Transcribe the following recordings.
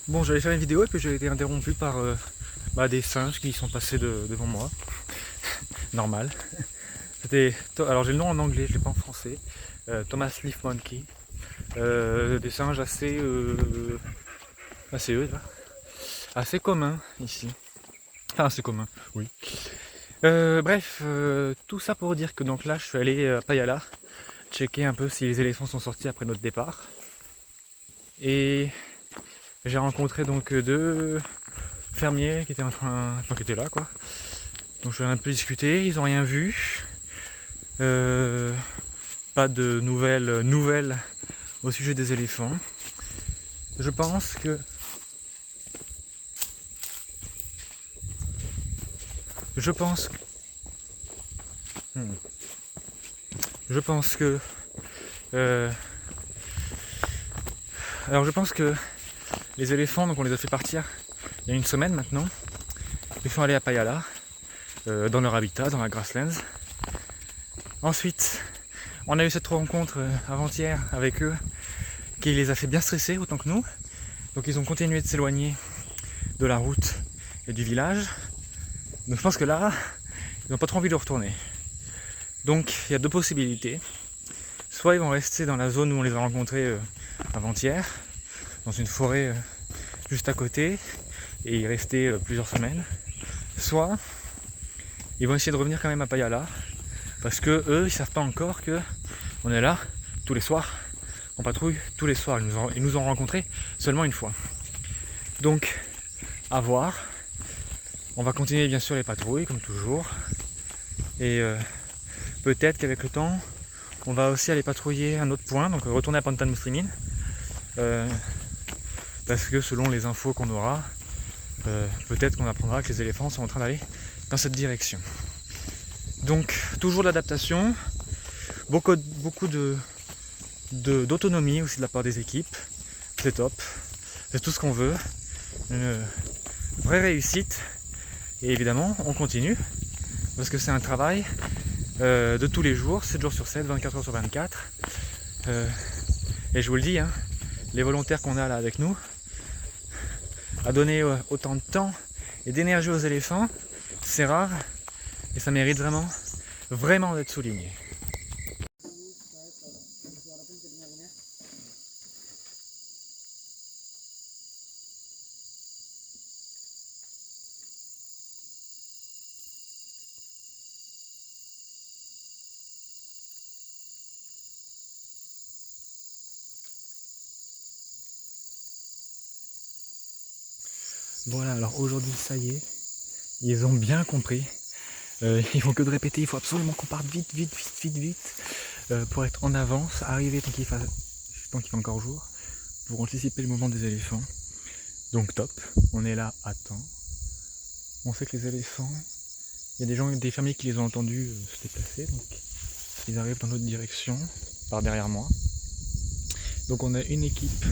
Bon, j'allais faire une vidéo et puis j'ai été interrompu par des singes qui sont passés devant moi. Normal. Alors j'ai le nom en anglais, je l'ai pas en français. Thomas Leaf Monkey. Des singes assez assez communs ici. Enfin assez communs, oui. Bref, tout ça pour dire que donc là je suis allé à Payala checker un peu si les éléphants sont sortis après notre départ. Et j'ai rencontré donc deux fermiers qui étaient qui étaient là quoi. Donc je vais un peu discuter, ils ont rien vu. Pas de nouvelles au sujet des éléphants. Je pense que je pense que alors je pense que les éléphants, donc on les a fait partir il y a une semaine maintenant. Ils sont allés à Payala, dans leur habitat, dans la grasslands. Ensuite, on a eu cette rencontre avant-hier avec eux qui les a fait bien stresser autant que nous. Donc ils ont continué de s'éloigner de la route et du village. Donc je pense que là, ils n'ont pas trop envie de retourner. Donc il y a deux possibilités. Soit ils vont rester dans la zone où on les a rencontrés avant-hier, dans une forêt juste à côté, et y rester plusieurs semaines. Soit ils vont essayer de revenir quand même à Payala, parce que eux, ils savent pas encore que on est là tous les soirs, on patrouille tous les soirs. Ils nous ont rencontrés seulement une fois. Donc, à voir. On va continuer bien sûr les patrouilles, comme toujours. Et peut-être qu'avec le temps, on va aussi aller patrouiller un autre point, donc retourner à Pantan Muslimin. Parce que selon les infos qu'on aura, peut-être qu'on apprendra que les éléphants sont en train d'aller dans cette direction. Donc, toujours de l'adaptation, beaucoup d'autonomie aussi de la part des équipes. C'est top, c'est tout ce qu'on veut. Une vraie réussite. Et évidemment, on continue, parce que c'est un travail de tous les jours, 7 jours sur 7, 24 heures sur 24. Et je vous le dis, hein, les volontaires qu'on a là avec nous, à donner autant de temps et d'énergie aux éléphants, c'est rare et ça mérite vraiment d'être souligné. Voilà, alors aujourd'hui ça y est, ils ont bien compris. Ils font que de répéter, il faut absolument qu'on parte vite, pour être en avance, arriver tant qu'il fait encore jour, pour anticiper le mouvement des éléphants. Donc top, on est là à temps. On sait que les éléphants, il y a des fermiers qui les ont entendus se déplacer, donc ils arrivent dans notre direction, par derrière moi. Donc on a une équipe,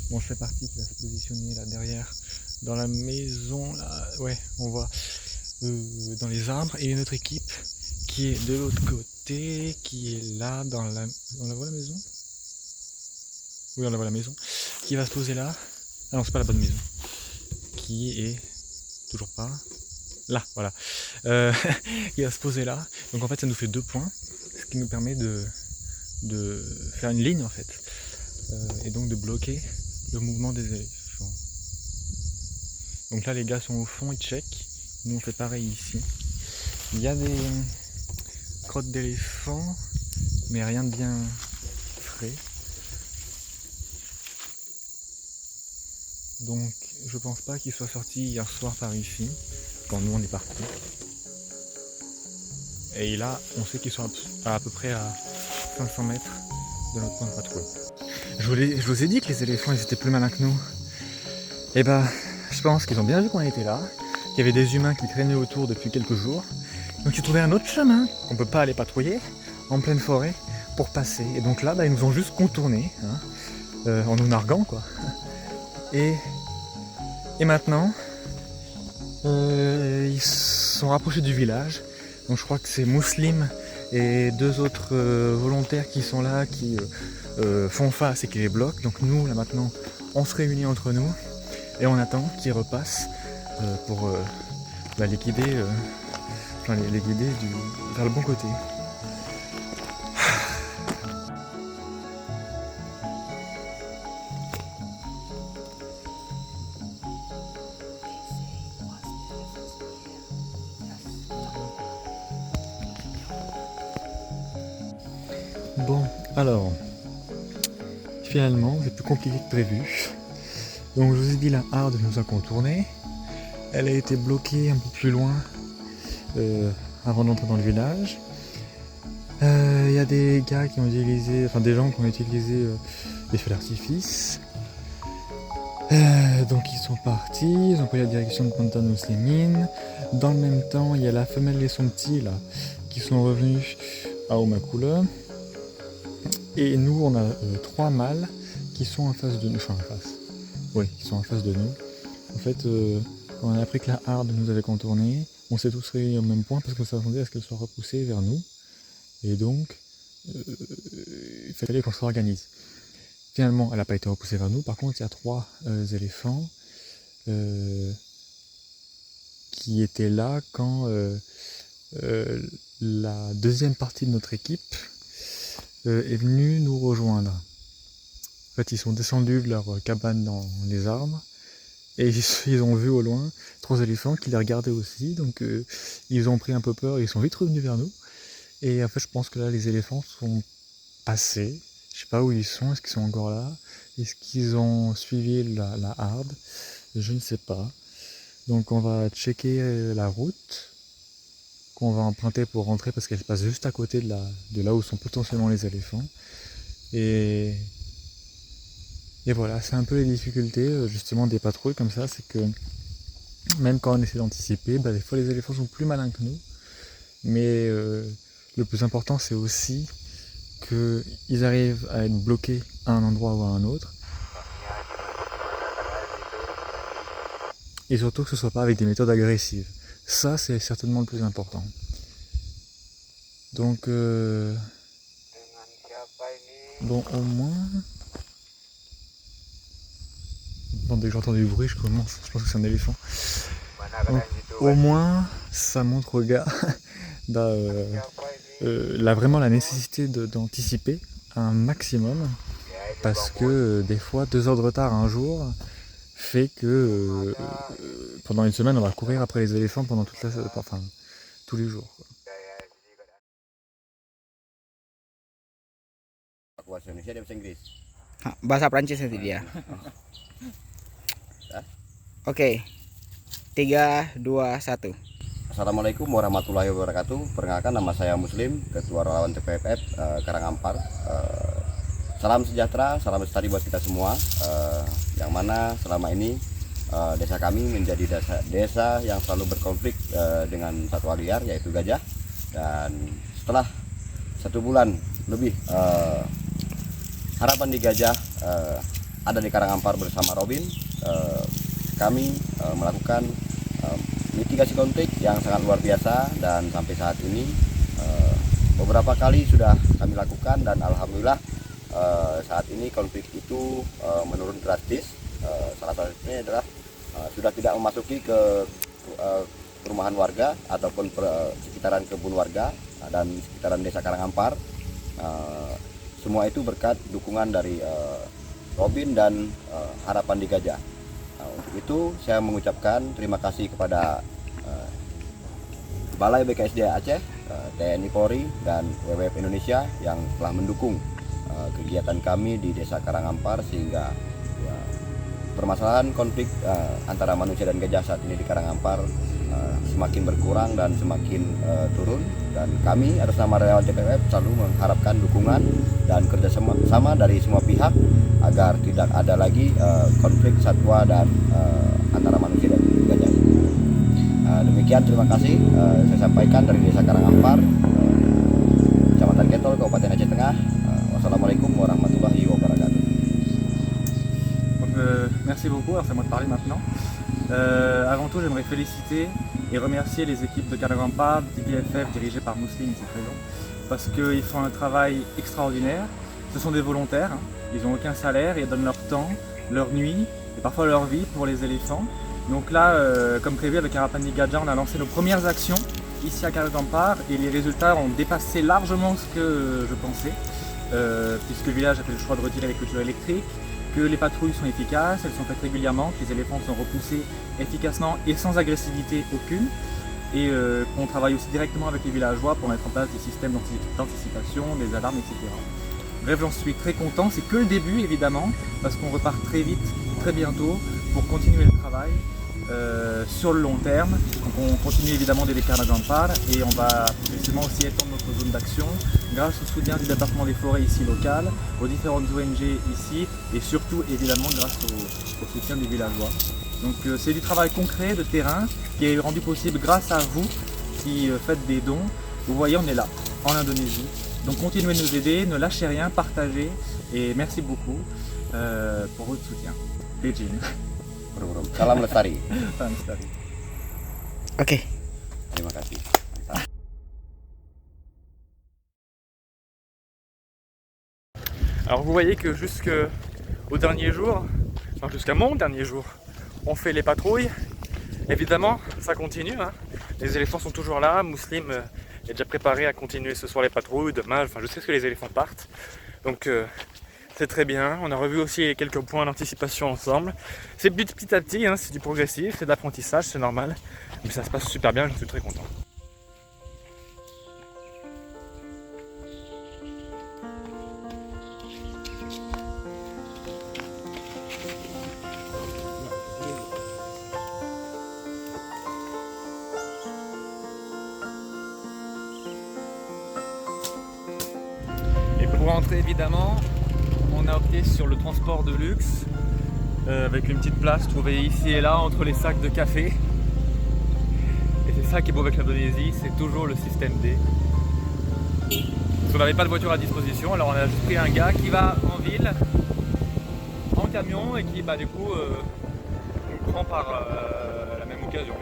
dont je fais partie, qui va se positionner là derrière, dans la maison, là, ouais, on voit dans les arbres, et une autre équipe qui est de l'autre côté, qui est là on la voit la maison? Oui, on la voit la maison, qui va se poser là. Ah non, c'est pas la bonne maison, qui est toujours pas là, voilà, qui va se poser là. Donc en fait ça nous fait 2 points, ce qui nous permet de faire une ligne en fait, et donc de bloquer le mouvement des éléphants. Donc là les gars sont au fond, ils checkent. Nous on fait pareil ici. Il y a des crottes d'éléphants, mais rien de bien frais. Donc je pense pas qu'ils soient sortis hier soir par ici, quand nous on est partis. Et là on sait qu'ils sont à peu près à 500 mètres de notre point de patrouille. Je vous ai dit que les éléphants ils étaient plus malins que nous. Et je pense qu'ils ont bien vu qu'on était là, qu'il y avait des humains qui traînaient autour depuis quelques jours. Donc ils trouvaient un autre chemin qu'on peut pas aller patrouiller en pleine forêt pour passer. Et donc là, ils nous ont juste contourné, hein, en nous narguant quoi. Et Et maintenant, ils se sont rapprochés du village. Donc je crois que c'est Mousselim et deux autres volontaires qui sont là, qui font face et qui les bloquent. Donc nous, là maintenant, on se réunit entre nous et on attend qu'ils repassent pour les guider, les guider vers le bon côté. Bon, alors, finalement, c'est plus compliqué que prévu. Donc je vous ai dit, la harde nous a contourné. Elle a été bloquée un peu plus loin avant d'entrer dans le village. Il y a des gars qui ont utilisé, enfin des gens qui ont utilisé des feux d'artifice. Donc ils sont partis, ils ont pris la direction de Pantano Slimine. Dans le même temps, il y a la femelle et son petit là qui sont revenus à Omakula. Et nous, on a 3 mâles qui sont en face de nous. Enfin, en face. Oui, qui sont en face de nous. En fait, quand on a appris que la harde nous avait contourné, on s'est tous réunis au même point parce qu'on s'attendait à ce qu'elle soit repoussée vers nous. Et donc, il fallait qu'on s'organise. Finalement, elle n'a pas été repoussée vers nous. Par contre, il y a 3 éléphants qui étaient là quand la deuxième partie de notre équipe est venue nous rejoindre. En fait, ils sont descendus de leur cabane dans les arbres et ils ont vu au loin 3 éléphants qui les regardaient aussi. Donc, ils ont pris un peu peur et ils sont vite revenus vers nous. Et en fait, je pense que là, les éléphants sont passés. Je sais pas où ils sont, est-ce qu'ils sont encore là? Est-ce qu'ils ont suivi la harde? Je ne sais pas. Donc on va checker la route qu'on va emprunter pour rentrer parce qu'elle passe juste à côté de là où sont potentiellement les éléphants. Et voilà, c'est un peu les difficultés justement des patrouilles comme ça, c'est que même quand on essaie d'anticiper, des fois les éléphants sont plus malins que nous. Mais le plus important c'est aussi qu'ils arrivent à être bloqués à un endroit ou à un autre. Et surtout que ce ne soit pas avec des méthodes agressives. Ça, c'est certainement le plus important. Donc, bon, au moins... Dès que j'entends du bruit, je pense que c'est un éléphant. Donc, au moins, ça montre au gars vraiment la nécessité d'anticiper un maximum. Parce que des fois, 2 heures de retard un jour fait que pendant une semaine, on va courir après les éléphants pendant tous les jours. Bahasa Indonesia dan bahasa Inggris. Bahasa Prancis nanti dia. Oke. 3, 2, 1. Assalamualaikum warahmatullahi wabarakatuh. Perkenalkan, nama saya Muslim, Ketua Relawan TPFF Karangampar. Salam sejahtera, salam lestari buat kita semua. Yang mana selama ini desa kami menjadi desa yang selalu berkonflik dengan satwa liar, yaitu gajah. Dan setelah 1 bulan lebih Harapan di Gajah ada di Karangampar bersama Robin. Kami melakukan mitigasi konflik yang sangat luar biasa, dan sampai saat ini beberapa kali sudah kami lakukan, dan alhamdulillah saat ini konflik itu menurun drastis. Salah satunya adalah sudah tidak memasuki ke perumahan warga ataupun sekitaran kebun warga dan sekitaran desa Karangampar. Semua itu berkat dukungan dari Robin dan Harapan di Gajah. Untuk itu saya mengucapkan terima kasih kepada Balai BKSDA Aceh, TNI Polri, dan WWF Indonesia yang telah mendukung kegiatan kami di desa Karangampar, sehingga permasalahan konflik antara manusia dan gajah saat ini di Karangampar semakin berkurang dan semakin turun. Dan kami atas nama relawan TPFF selalu mengharapkan dukungan dan kerjasama dari semua pihak agar tidak ada lagi konflik satwa dan antara manusia dan gajah. Demikian, terima kasih saya sampaikan dari desa Karangampar, Kecamatan Ketol, Kabupaten Aceh Tengah. Wassalamualaikum warahmatullahi wabarakatuh. Merci beaucoup, alors c'est à moi de parler maintenant. Avant tout, j'aimerais féliciter et remercier les équipes de Caragampa, d'IBFF dirigées par Mousseline ici présent, parce qu'ils font un travail extraordinaire. Ce sont des volontaires, hein. Ils n'ont aucun salaire et ils donnent leur temps, leur nuit et parfois leur vie pour les éléphants. Donc là, comme prévu avec Arapani Gadja, on a lancé nos premières actions ici à Caragampa et les résultats ont dépassé largement ce que je pensais, puisque le village a fait le choix de retirer les clôtures électriques, que les patrouilles sont efficaces, elles sont faites régulièrement, que les éléphants sont repoussés efficacement et sans agressivité aucune, et qu'on travaille aussi directement avec les villageois pour mettre en place des systèmes d'anticipation, des alarmes, etc. Bref, j'en suis très content, c'est que le début évidemment, parce qu'on repart très vite, très bientôt, pour continuer le travail sur le long terme. Donc on continue évidemment d'aider Caragampa et on va progressivement aussi étendre notre zone d'action grâce au soutien du département des forêts ici local, aux différentes ONG ici et surtout évidemment grâce au soutien des villageois. Donc c'est du travail concret de terrain qui est rendu possible grâce à vous qui faites des dons. Vous voyez, on est là, en Indonésie. Donc continuez de nous aider, ne lâchez rien, partagez et merci beaucoup pour votre soutien. Beijing. Salam lestari. Oke. Terima kasih. Alors vous voyez que jusqu'au dernier jour, enfin jusqu'à mon dernier jour, on fait les patrouilles. Évidemment, ça continue, hein. Les éléphants sont toujours là, Mousseline est déjà préparé à continuer ce soir les patrouilles, demain, enfin je sais que les éléphants partent. Donc c'est très bien, on a revu aussi quelques points d'anticipation ensemble. C'est petit à petit, hein, c'est du progressif, c'est de l'apprentissage, c'est normal. Mais ça se passe super bien, je suis très content. Et pour rentrer évidemment, on a opté sur le transport de luxe avec une petite place trouvée ici et là entre les sacs de café. Et c'est ça qui est beau avec l'Indonésie, c'est toujours le système D. Parce qu'on n'avait pas de voiture à disposition, alors on a juste pris un gars qui va en ville en camion et qui bah, du coup nous prend par la même occasion.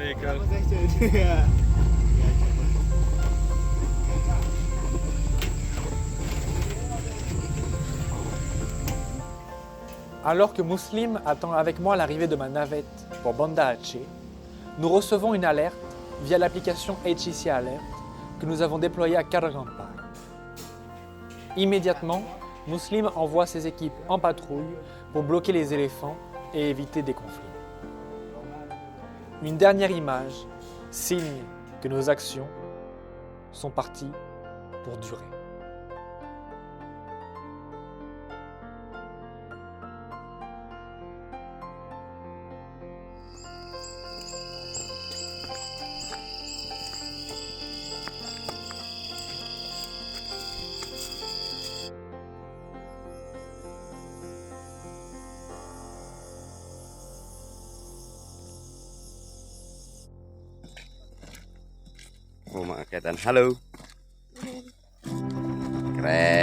Alors que Mousseline attend avec moi l'arrivée de ma navette pour Banda Aceh, nous recevons une alerte via l'application HIC Alert que nous avons déployée à Caragampa. Immédiatement, Mousseline envoie ses équipes en patrouille pour bloquer les éléphants et éviter des conflits. Une dernière image, signe que nos actions sont parties pour durer. Rumah kelihatan. Halo. Keren.